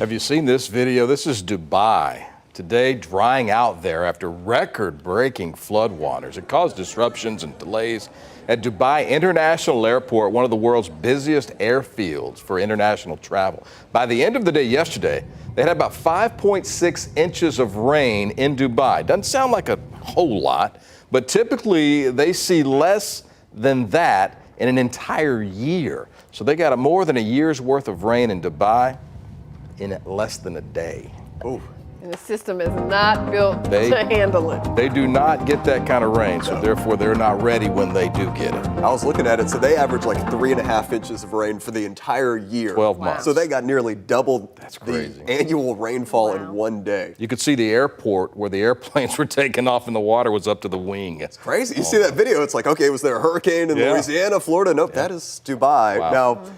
Have you seen this video? This is Dubai. Today, drying out there after record-breaking floodwaters. It caused disruptions and delays at Dubai International Airport, one of the world's busiest airfields for international travel. By the end of the day yesterday, they had about 5.6 inches of rain in Dubai. Doesn't sound like a whole lot, but typically they see less than that in an entire year. So they got more than a year's worth of rain in Dubai in less than a day. Ooh. And the system is not built to handle it. They do not get that kind of rain, so therefore they're not ready when they do get it. I was looking at it, so they average like 3.5 inches of rain for the entire year. 12 months. So they got nearly doubled crazy. the annual rainfall in one day. You could see the airport where the airplanes were taking off and the water was up to the wing. It's crazy. You see that video, it's like, okay, was there a hurricane in Louisiana, Florida? Nope, that is Dubai. Wow. Now,